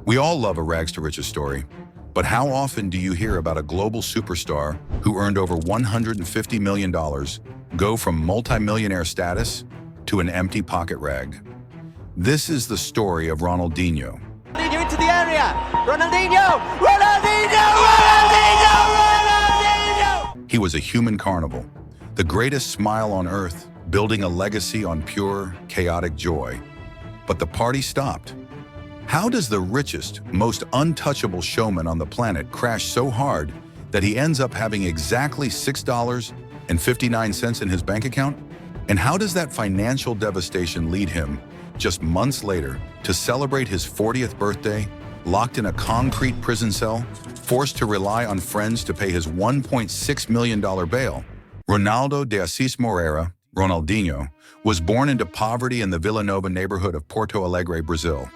We all love a rags to riches story, but how often do you hear about a global superstar who earned over $150 million go from multimillionaire status to an empty pocket rag? This is the story of Ronaldinho. Ronaldinho into the area! Ronaldinho! Ronaldinho! Ronaldinho! Ronaldinho! He was a human carnival, the greatest smile on earth, building a legacy on pure, chaotic joy. But the party stopped. How does the richest, most untouchable showman on the planet crash so hard that he ends up having exactly $6.59 in his bank account? And how does that financial devastation lead him, just months later, to celebrate his 40th birthday, locked in a concrete prison cell, forced to rely on friends to pay his $1.6 million bail? Ronaldo de Assis Moreira, Ronaldinho, was born into poverty in the Vila Nova neighborhood of Porto Alegre, Brazil.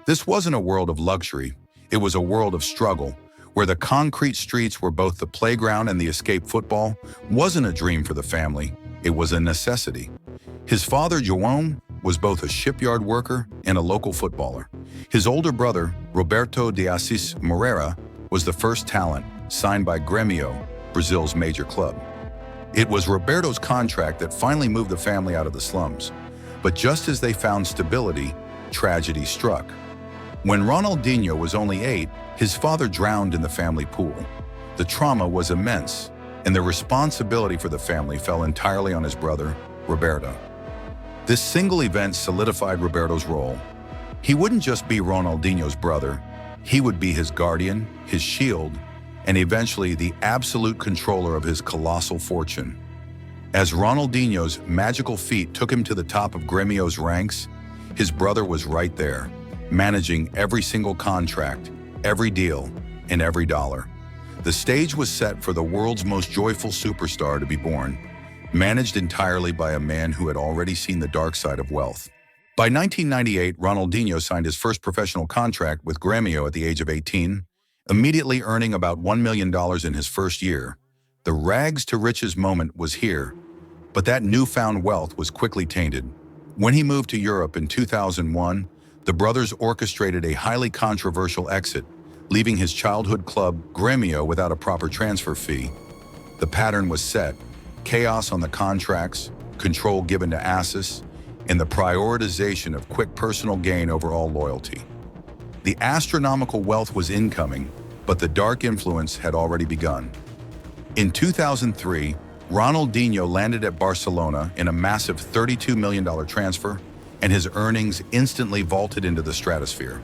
This wasn't a world of luxury, it was a world of struggle, where the concrete streets were both the playground and the escape football. Wasn't a dream for the family, it was a necessity. His father, João, was both a shipyard worker and a local footballer. His older brother, Roberto de Assis Moreira, was the first talent, signed by Grêmio, Brazil's major club. It was Roberto's contract that finally moved the family out of the slums. But just as they found stability, tragedy struck. When Ronaldinho was only 8, his father drowned in the family pool. The trauma was immense, and the responsibility for the family fell entirely on his brother, Roberto. This single event solidified Roberto's role. He wouldn't just be Ronaldinho's brother, he would be his guardian, his shield, and eventually the absolute controller of his colossal fortune. As Ronaldinho's magical feat took him to the top of Grêmio's ranks, his brother was right there, managing every single contract, every deal, and every dollar. The stage was set for the world's most joyful superstar to be born, managed entirely by a man who had already seen the dark side of wealth. By 1998, Ronaldinho signed his first professional contract with Grêmio at the age of 18, immediately earning about $1 million in his first year. The rags to riches moment was here, but that newfound wealth was quickly tainted. When he moved to Europe in 2001, the brothers orchestrated a highly controversial exit, leaving his childhood club, Grêmio, without a proper transfer fee. The pattern was set: chaos on the contracts, control given to Assis, and the prioritization of quick personal gain over all loyalty. The astronomical wealth was incoming, but the dark influence had already begun. In 2003, Ronaldinho landed at Barcelona in a massive $32 million transfer, and his earnings instantly vaulted into the stratosphere.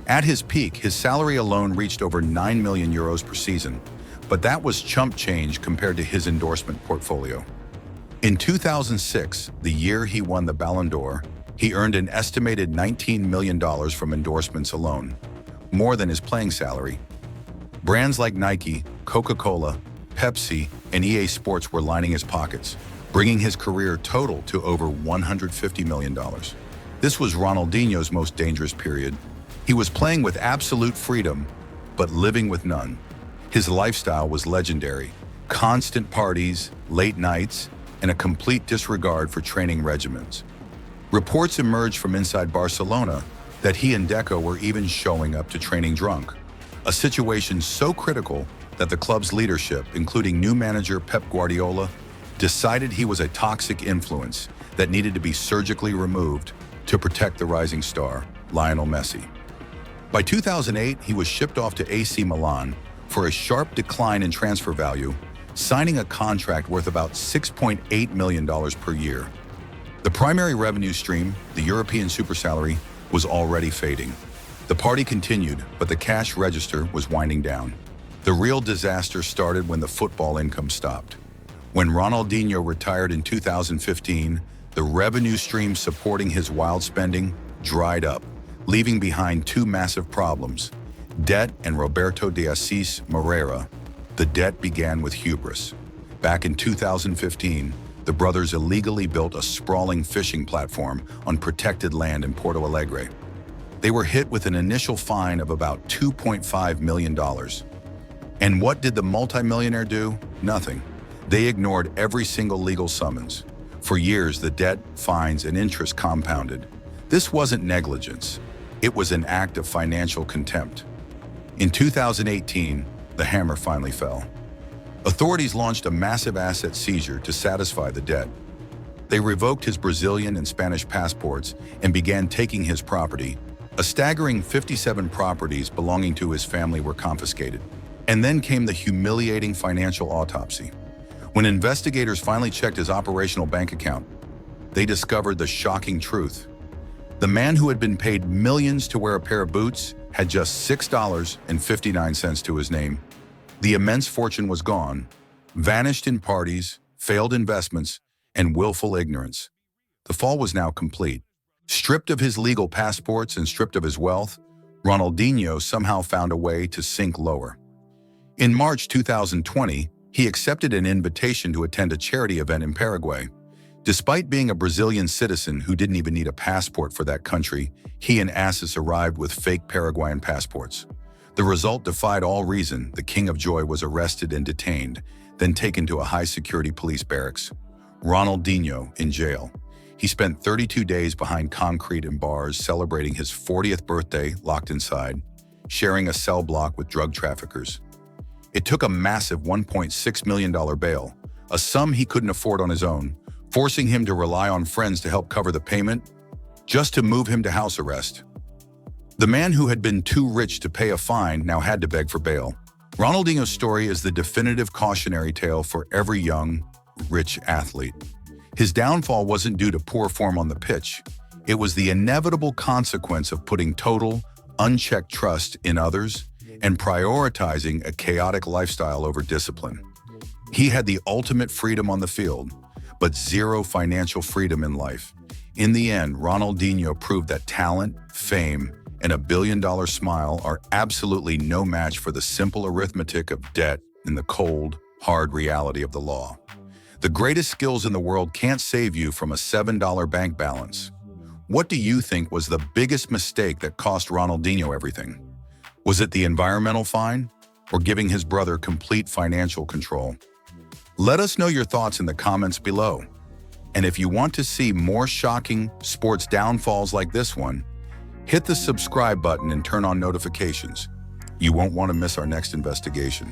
At his peak, his salary alone reached over 9 million euros per season, but that was chump change compared to his endorsement portfolio. In 2006, the year he won the Ballon d'Or, he earned an estimated $19 million from endorsements alone, more than his playing salary. Brands like Nike, Coca-Cola, Pepsi, and EA Sports were lining his pockets, bringing his career total to over $150 million. This was Ronaldinho's most dangerous period. He was playing with absolute freedom, but living with none. His lifestyle was legendary: constant parties, late nights, and a complete disregard for training regimens. Reports emerged from inside Barcelona that he and Deco were even showing up to training drunk, a situation so critical that the club's leadership, including new manager Pep Guardiola, decided he was a toxic influence that needed to be surgically removed to protect the rising star, Lionel Messi. By 2008, he was shipped off to AC Milan for a sharp decline in transfer value, signing a contract worth about $6.8 million per year. The primary revenue stream, the European super salary, was already fading. The party continued, but the cash register was winding down. The real disaster started when the football income stopped. When Ronaldinho retired in 2015, the revenue stream supporting his wild spending dried up, leaving behind two massive problems: debt and Roberto de Assis Moreira. The debt began with hubris. Back in 2015, the brothers illegally built a sprawling fishing platform on protected land in Porto Alegre. They were hit with an initial fine of about $2.5 million. And what did the multimillionaire do? Nothing. They ignored every single legal summons. For years, the debt, fines, and interest compounded. This wasn't negligence. It was an act of financial contempt. In 2018, the hammer finally fell. Authorities launched a massive asset seizure to satisfy the debt. They revoked his Brazilian and Spanish passports and began taking his property. A staggering 57 properties belonging to his family were confiscated. And then came the humiliating financial autopsy. When investigators finally checked his operational bank account, they discovered the shocking truth. The man who had been paid millions to wear a pair of boots had just $6.59 to his name. The immense fortune was gone, vanished in parties, failed investments, and willful ignorance. The fall was now complete. Stripped of his legal passports and stripped of his wealth, Ronaldinho somehow found a way to sink lower. In March 2020, he accepted an invitation to attend a charity event in Paraguay. Despite being a Brazilian citizen who didn't even need a passport for that country, he and Assis arrived with fake Paraguayan passports. The result defied all reason. The King of Joy was arrested and detained, then taken to a high-security police barracks. Ronaldinho in jail. He spent 32 days behind concrete and bars celebrating his 40th birthday locked inside, sharing a cell block with drug traffickers. It took a massive $1.6 million bail, a sum he couldn't afford on his own, forcing him to rely on friends to help cover the payment, just to move him to house arrest. The man who had been too rich to pay a fine now had to beg for bail. Ronaldinho's story is the definitive cautionary tale for every young, rich athlete. His downfall wasn't due to poor form on the pitch. It was the inevitable consequence of putting total, unchecked trust in others and prioritizing a chaotic lifestyle over discipline. He had the ultimate freedom on the field, but zero financial freedom in life. In the end, Ronaldinho proved that talent, fame, and a billion-dollar smile are absolutely no match for the simple arithmetic of debt and the cold, hard reality of the law. The greatest skills in the world can't save you from a $7 bank balance. What do you think was the biggest mistake that cost Ronaldinho everything? Was it the environmental fine or giving his brother complete financial control? Let us know your thoughts in the comments below. And if you want to see more shocking sports downfalls like this one, hit the subscribe button and turn on notifications. You won't want to miss our next investigation.